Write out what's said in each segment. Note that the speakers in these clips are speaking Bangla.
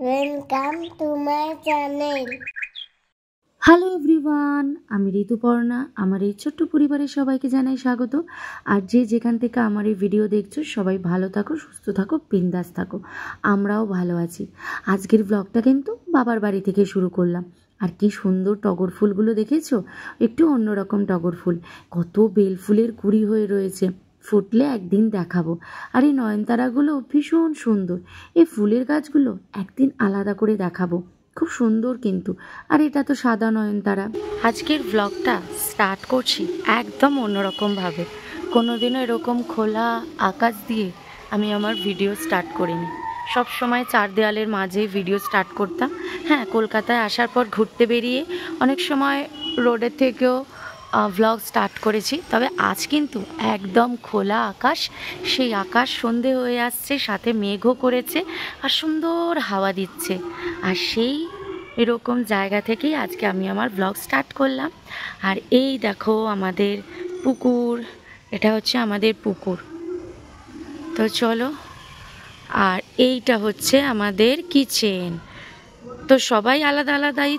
Welcome to my channel. Hello everyone, আমি ঋতুপর্ণা। আমার এই ছোট্ট পরিবারের সবাইকে জানাই স্বাগত। আর যে যেখান থেকে আমার এই ভিডিও দেখছো সবাই ভালো থাকো, সুস্থ থাকো, বিন্দাস থাকো। আমরাও ভালো আছি। আজকের ব্লগটা কিন্তু বাবার বাড়ি থেকে শুরু করলাম। আর কি সুন্দর টগর ফুলগুলো দেখেছো? একটু অন্যরকম টগর ফুল, কত বেল ফুলের কুড়ি হয়ে রয়েছে। ফুটলে একদিন দেখাবো। আর এই নয়নতারাগুলো ভীষণ সুন্দর। এই ফুলের গাছগুলো একদিন আলাদা করে দেখাবো। খুব সুন্দর কিন্তু। আর এটা তো সাদা নয়নতারা। আজকের ব্লগটা স্টার্ট করছি একদম অন্যরকমভাবে। কোনোদিনও এরকম খোলা আকাশ দিয়ে আমি আমার ভিডিও স্টার্ট করিনি। সব সময় চার দেওয়ালের মাঝে ভিডিও স্টার্ট করতাম। হ্যাঁ, কলকাতায় আসার পর ঘুরতে বেরিয়ে অনেক সময় রোডের থেকেও ভ্লগ স্টার্ট করেছি। তবে আজ কিন্তু একদম খোলা আকাশ। সেই আকাশ সন্ধে হয়ে আসছে, সাথে মেঘও করেছে আর সুন্দর হাওয়া দিচ্ছে। আর সেই এরকম জায়গা থেকেই আজকে আমি আমার ব্লগ স্টার্ট করলাম। আর এই দেখো আমাদের পুকুর, এটা হচ্ছে আমাদের পুকুর। তো চলো। আর এইটা হচ্ছে আমাদের কিচেন। তো সবাই আলাদা আলাদাই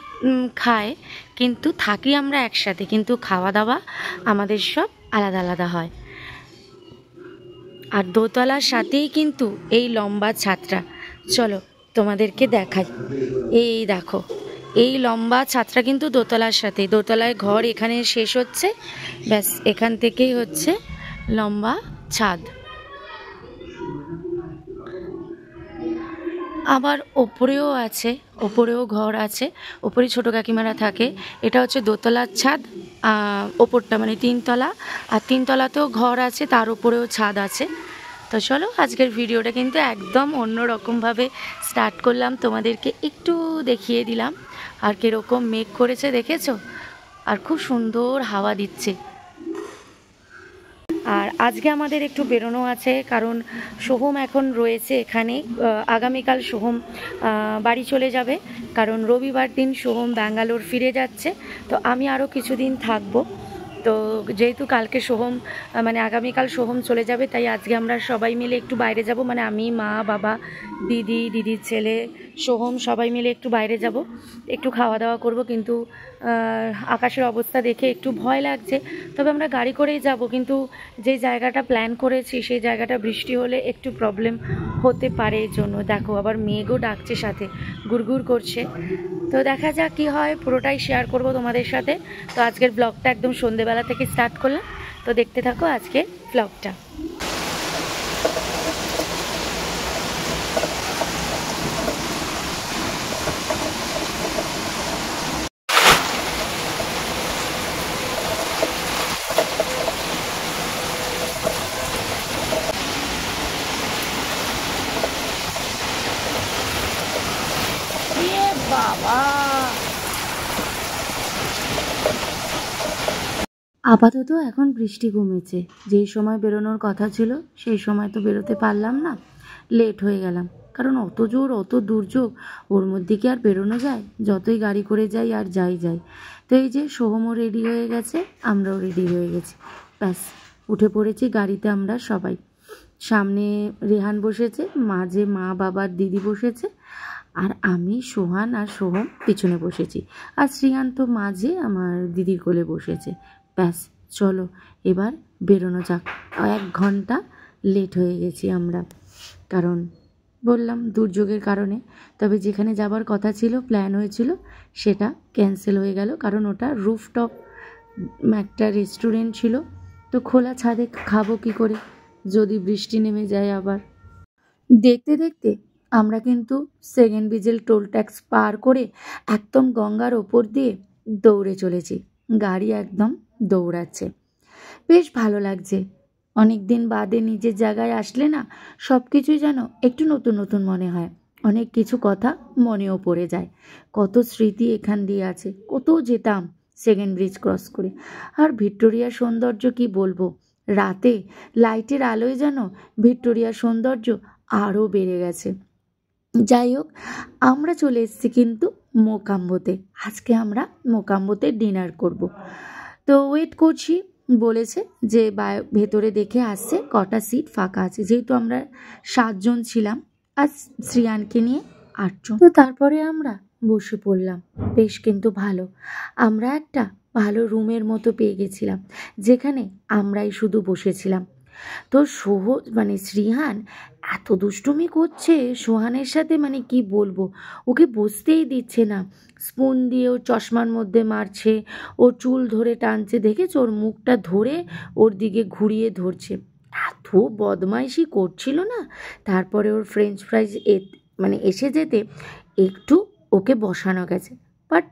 খায়, কিন্তু থাকি আমরা একসাথে, কিন্তু খাওয়া দাওয়া আমাদের সব আলাদা আলাদা হয়। আর দোতলার সাথেই কিন্তু এই লম্বা ছাদটা। চলো তোমাদেরকে দেখাই। এই দেখো, এই লম্বা ছাদটা কিন্তু দোতলার সাথে। দোতলায় ঘর এখানে শেষ হচ্ছে, ব্যাস এখান থেকেই হচ্ছে লম্বা ছাদ। আবার ওপরেও আছে, ওপরেও ঘর আছে। ওপরে ছোটো কাকিমারা থাকে। এটা হচ্ছে দোতলার ছাদ, ওপরটা মানে তিনতলা। আর তিনতলাতেও ঘর আছে, তার উপরেও ছাদ আছে। তো চলো, আজকের ভিডিওটা কিন্তু একদম অন্য রকমভাবে স্টার্ট করলাম। তোমাদেরকে একটু দেখিয়ে দিলাম। আর কীরকম মেঘ করেছে দেখেছো? আর খুব সুন্দর হাওয়া দিচ্ছে। আর আজকে আমাদের একটু বেরোনো আছে, কারণ সোহম এখন রয়েছে এখানে। আগামীকাল সোহম বাড়ি চলে যাবে, কারণ রবিবার দিন সোহম ব্যাঙ্গালোর ফিরে যাচ্ছে। তো আমি আরও কিছুদিন থাকবো। তো যেহেতু কালকে সোহম মানে আগামীকাল সোহম চলে যাবে, তাই আজকে আমরা সবাই মিলে একটু বাইরে যাব। মানে আমি, মা, বাবা, দিদির ছেলে, সোহম সবাই মিলে একটু বাইরে যাব, একটু খাওয়া দাওয়া করব। কিন্তু আকাশের অবস্থা দেখে একটু ভয় লাগছে। তবে আমরা গাড়ি করেই যাব, কিন্তু যে জায়গাটা প্ল্যান করেছি সেই জায়গাটা বৃষ্টি হলে একটু প্রবলেম হতে পারে। এর জন্য দেখো আবার মেঘও ডাকছে, সাথে গুড়গুড় করছে। তো দেখা যাক কী হয়, পুরোটাই শেয়ার করব তোমাদের সাথে। তো আজকের ব্লগটা একদম সন্ধেবেলা থেকে স্টার্ট করলাম। তো দেখতে থাকো আজকের ব্লগটা। বাবা, আপাতত এখন বৃষ্টি কমেছে। যেই সময় বেরোনোর কথা ছিল সেই সময় তো বেরোতে পারলাম না, লেট হয়ে গেলাম। কারণ অত জোর, অত দুর্যোগ, ওর মধ্যে কি আর বেরোনো যায়? যতই গাড়ি করে যাই আর যাই। তো এই যে সোহমও রেডি হয়ে গেছে, আমরাও রেডি হয়ে গেছি। ব্যাস উঠে পড়েছি গাড়িতে আমরা সবাই। সামনে রেহান বসেছে, মাঝে মা, বাবার দিদি বসেছে, আর আমি, সোহান আর সোহম পিছনে বসেছি। আর শ্রিয়ান তো মাঝে আমার দিদির কোলে বসেছে। ব্যাস চলো এবার বেরোনো যাক। 1 ঘন্টা লেট হয়ে গেছি আমরা, কারণ বললাম দুর্যোগের কারণে। তবে যেখানে যাবার কথা ছিল, প্ল্যান হয়েছিল, সেটা ক্যান্সেল হয়ে গেল। কারণ ওটা রুফটপ একটা রেস্টুরেন্ট ছিল। তো খোলা ছাদে খাবো কী করে যদি বৃষ্টি নেমে যায় আবার। দেখতে দেখতে আমরা কিন্তু সেকেন্ড বিজেল টোল ট্যাক্স পার করে একদম গঙ্গার ওপর দিয়ে দৌড়ে চলেছি। গাড়ি একদম দৌড়াচ্ছে। বেশ ভালো লাগছে। অনেক দিন বাদে নিজের জায়গায় আসলে না, সব কিছুই যেন একটু নতুন নতুন মনে হয়। অনেক কিছু কথা মনেও পড়ে যায়। কত স্মৃতি এখান দিয়ে আছে, কত যেতাম সেকেন্ড ব্রিজ ক্রস করে। আর ভিক্টোরিয়ার সৌন্দর্য কি বলবো, রাতে লাইটের আলোয় যেন ভিক্টোরিয়ার সৌন্দর্য আরও বেড়ে গেছে। যাই হোক, আমরা চলে এসেছি কিন্তু মোকাম্বোতে। আজকে আমরা মোকাম্বোতে ডিনার করব। তো ওয়েট করছি। বলেছে যে ভেতরে দেখে আসছে কটা সিট ফাঁকা আছে। যেহেতু আমরা 7 জন ছিলাম, আর শ্রিয়ানকে নিয়ে 8 জন। তো তারপরে আমরা বসে পড়লাম। বেশ কিন্তু ভালো, আমরা একটা ভালো রুমের মতো পেয়ে গেছিলাম, যেখানে আমরাই শুধু বসেছিলাম। তো মানে শ্রীহান এত দুষ্টুমি করছে সোহানের সাথে, মানে কি বলবো, ওকে বসতেই দিচ্ছে না। স্পুন দিয়ে ওর চশমার মধ্যে মারছে, ওর চুল ধরে টানছে, দেখেছো ওর মুখটা ধরে ওর দিকে ঘুরিয়ে ধরছে। এত বদমাইশি করছিল না। তারপরে ওর ফ্রেঞ্চ ফ্রাইজ মানে এসে যেতে একটু ওকে বসানো গেছে, বাট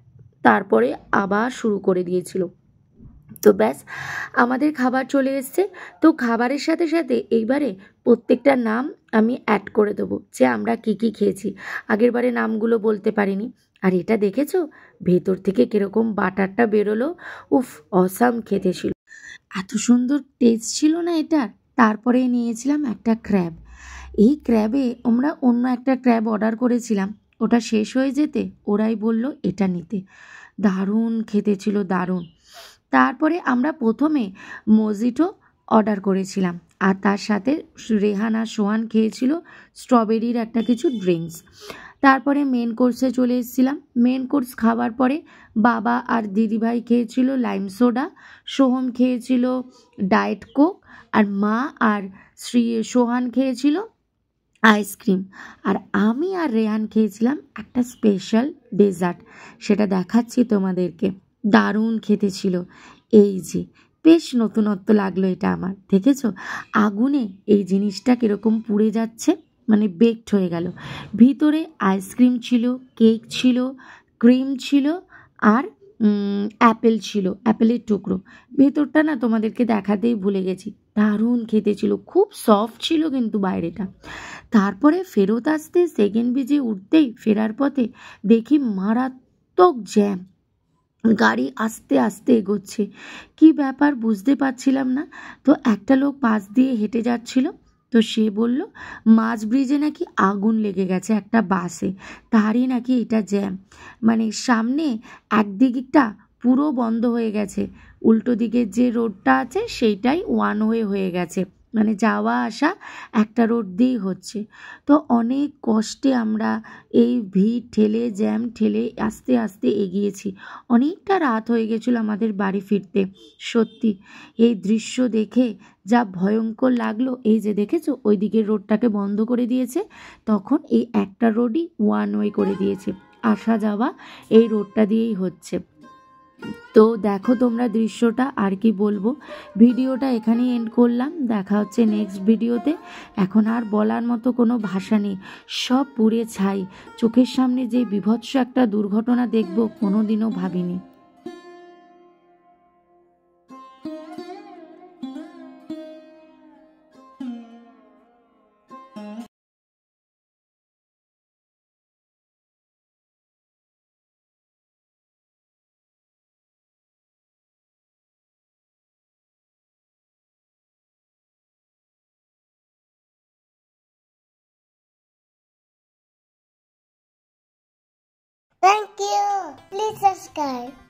তারপরে আবার শুরু করে দিয়েছিল। তো ব্যাস, আমাদের খাবার চলে এসছে। তো খাবারের সাথে সাথে এইবারে প্রত্যেকটা নাম আমি অ্যাড করে দেবো, যে আমরা কি কি খেয়েছি। আগের বারে নামগুলো বলতে পারিনি। আর এটা দেখেছো ভেতর থেকে কিরকম বাটারটা বেরোলো, উফ অসাম খেতে ছিল, এত সুন্দর টেস্ট ছিল না এটা। তারপরে নিয়েছিলাম একটা ক্র্যাব। এই ক্র্যাবে আমরা অন্য একটা ক্র্যাব অর্ডার করেছিলাম, ওটা শেষ হয়ে যেতে ওরাই বলল এটা নিতে। দারুণ খেতে ছিল, দারুণ। তারপরে আমরা প্রথমে মজিটো অর্ডার করেছিলাম, আর তার সাথে রেহান আর সোহান খেয়েছিল স্ট্রবেরির একটা কিছু ড্রিঙ্কস। তারপরে মেন কোর্সে চলে এসেছিলাম। মেন কোর্স খাওয়ার পরে বাবা আর দিদিভাই খেয়েছিল লাইম সোডা, সোহম খেয়েছিল ডায়েট কোক, আর মা আর সোহান খেয়েছিল আইসক্রিম। আর আমি আর রেহান খেয়েছিলাম একটা স্পেশাল ডেজার্ট, সেটা দেখাচ্ছি তোমাদেরকে। দারুণ খেতে ছিল। এই যে বেশ নতুনত্ব লাগলো এটা আমার, দেখেছো আগুনে এই জিনিসটা কীরকম পুড়ে যাচ্ছে, মানে বেকড হয়ে গেল। ভিতরে আইসক্রিম ছিল, কেক ছিল, ক্রিম ছিল, আর অ্যাপেল ছিল, অ্যাপেলের টুকরো। ভেতরটা না তোমাদেরকে দেখাতেই ভুলে গেছি, দারুণ খেতে ছিল, খুব সফট ছিল কিন্তু বাইরেটা। তারপরে ফেরত আসতে সেকেন্ড ব্রিজে উঠতেই ফেরার পথে দেখি মারাত্মক জ্যাম, গাড়ি আস্তে আস্তে এগোচ্ছে। কি ব্যাপার বুঝতে পারছিলাম না। তো একটা লোক পাশ দিয়ে হেঁটে যাচ্ছিল, তো সে বলল মাঝ ব্রিজে নাকি আগুন লেগে গেছে একটা বাসে, তারই নাকি এটা জ্যাম। মানে সামনে একদিকটা পুরো বন্ধ হয়ে গেছে, উল্টো দিকের যে রোডটা আছে সেইটাই ওয়ান ওয়ে হয়ে গেছে, মানে যাওয়া আসা একটা রোড দিয়েই হচ্ছে। তো অনেক কষ্টে আমরা এই ভিড় ঠেলে জ্যাম ঠেলে আস্তে আস্তে এগিয়েছি। অনেকটা রাত হয়ে গেছিলো আমাদের বাড়ি ফিরতে। সত্যি এই দৃশ্য দেখে যা ভয়ঙ্কর লাগলো। এই যে দেখেছো ওই দিকের রোডটাকে বন্ধ করে দিয়েছে, তখন এই একটা রোডই ওয়ান ওয়ে করে দিয়েছে, আসা যাওয়া এই রোডটা দিয়েই হচ্ছে। তো দেখো তোমরা দৃশ্যটা, আর কি বলবো, ভিডিওটা এখানেই এন্ড করলাম। দেখা হচ্ছে নেক্সট ভিডিওতে। এখন আর বলার মতো কোনো ভাষা নেই, সব পুড়ে ছাই। চোখের সামনে যে বীভৎস একটা দুর্ঘটনা দেখবো কোনোদিনও ভাবিনি। Thank you. Please subscribe.